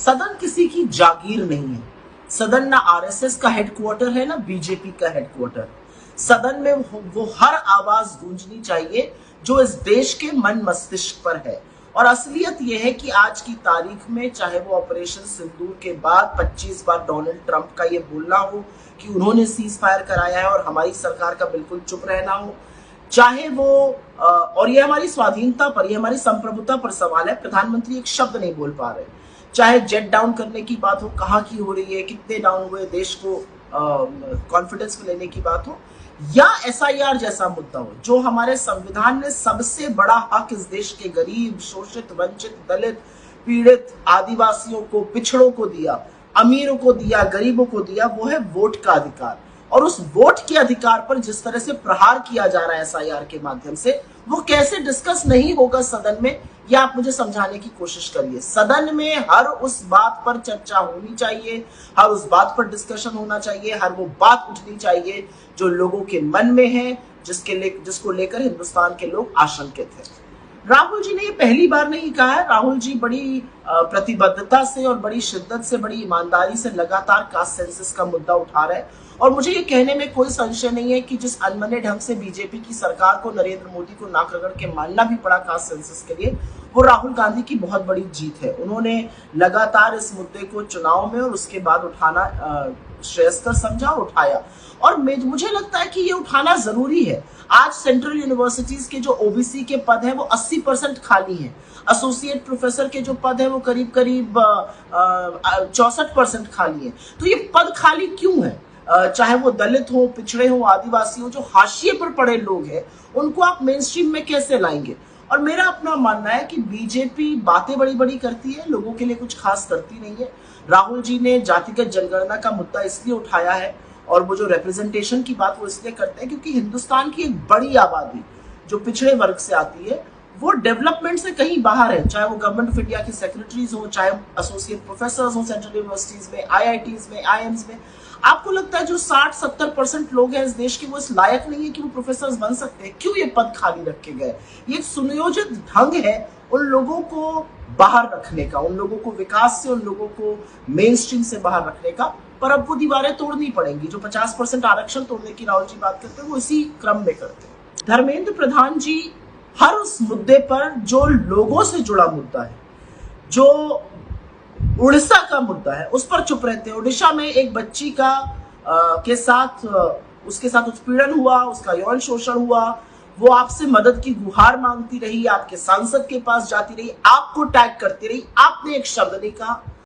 सदन किसी की जागीर नहीं है। सदन ना आरएसएस का हेडक्वार्टर है ना बीजेपी का हेडक्वार्टर। सदन में वो हर आवाज गूंजनी चाहिए जो इस देश के मन मस्तिष्क पर है। और असलियत यह है कि आज की तारीख में चाहे वो ऑपरेशन सिंदूर के बाद 25 बार डोनाल्ड ट्रंप का ये बोलना हो कि उन्होंने सीज फायर कराया है और हमारी सरकार का बिल्कुल चुप रहना हो, चाहे वो और ये हमारी स्वाधीनता पर, ये हमारी संप्रभुता पर सवाल है। प्रधानमंत्री एक शब्द नहीं बोल पा रहे। चाहे जेट डाउन करने की बात हो, कहाँ की हो रही है, कितने डाउन हुए, देश को कॉन्फिडेंस में लेने की बात हो, या एसआईआर जैसा मुद्दा हो जो हमारे संविधान ने सबसे बड़ा हक इस देश के गरीब, शोषित, वंचित, दलित, पीड़ित, आदिवासियों को, पिछड़ों को दिया, अमीरों को दिया, गरीबों को दिया, वो है वोट का अधिकार। और उस वोट के अधिकार पर जिस तरह से प्रहार किया जा रहा है एसआईआर के माध्यम से, वो कैसे डिस्कस नहीं होगा सदन में, या आप मुझे समझाने की कोशिश करिए। सदन में हर उस बात पर चर्चा होनी चाहिए, हर उस बात पर डिस्कशन होना चाहिए, हर वो बात उठनी चाहिए जो लोगों के मन में है, जिसको लेकर हिंदुस्तान के लोग आशंकित हैं। राहुल जी ने ये पहली बार नहीं कहा है। राहुल जी बड़ी प्रतिबद्धता से और बड़ी शिद्दत से, बड़ी ईमानदारी से लगातार कास्ट सेंसस का मुद्दा उठा रहे हैं। और मुझे ये कहने में कोई संशय नहीं है कि जिस अनमने ढंग से बीजेपी की सरकार को, नरेंद्र मोदी को नाक रगड़ के मानना भी पड़ा कास्ट सेंसस के लिए, वो राहुल गांधी की बहुत बड़ी जीत है। उन्होंने लगातार इस मुद्दे को चुनाव में और उसके बाद उठाना श्रेयस्कर समझा, उठाया। और मुझे लगता है कि ये उठाना जरूरी है। आज सेंट्रल यूनिवर्सिटीज के जो ओबीसी के पद हैं वो 80% खाली हैं। एसोसिएट प्रोफेसर के जो पद हैं वो करीब 64% खाली हैं। तो ये पद खाली क्यों है? चाहे वो दलित हो, पिछड़े हो, आदिवासी हो, जो हाशिए पर पड़े लोग हैं, उनको आप मेन स्ट्रीम में कैसे लाएंगे? और मेरा अपना मानना है कि बीजेपी बातें बड़ी बड़ी करती है, लोगों के लिए कुछ खास करती नहीं है। राहुल जी ने जातिगत जनगणना का मुद्दा इसलिए उठाया है, और वो जो रिप्रेजेंटेशन की बात वो इसलिए करते हैं क्योंकि हिंदुस्तान की एक बड़ी आबादी जो पिछड़े वर्ग से आती है वो डेवलपमेंट से कहीं बाहर है। चाहे वो गवर्नमेंट ऑफ इंडिया की सेक्रेटरीज हो, चाहे एसोसिएट प्रोफेसर हो सेंट्रल यूनिवर्सिटीज में, आईआईटीज में, आईएम्स में। आपको लगता है जो 60-70% लोग हैं इस देश के, वो इस लायक नहीं है कि वो प्रोफेसर बन सकते हैं? क्यों ये पद खाली रखे गए? ये सुनियोजित ढंग है उन लोगों को बाहर रखने का, उन लोगों को विकास से, उन लोगों को मेन स्ट्रीम से बाहर रखने का। पर अब वो दीवारें तोड़नी पड़ेंगी। जो 50% आरक्षण तोड़ने की राहुल जी बात करते हैं वो इसी क्रम में करते हैं। धर्मेंद्र प्रधान जी हर उस मुद्दे पर जो लोगों से जुड़ा मुद्दा है, जो उड़ीसा का मुद्दा है, उस पर चुप रहते हैं। उड़ीसा में एक बच्ची का उसके साथ उत्पीड़न हुआ, उसका यौन शोषण हुआ, वो आपसे मदद की गुहार मांगती रही, आपके सांसद के पास जाती रही, आपको टैग करती रही, आपने एक शब्द नहीं कहा।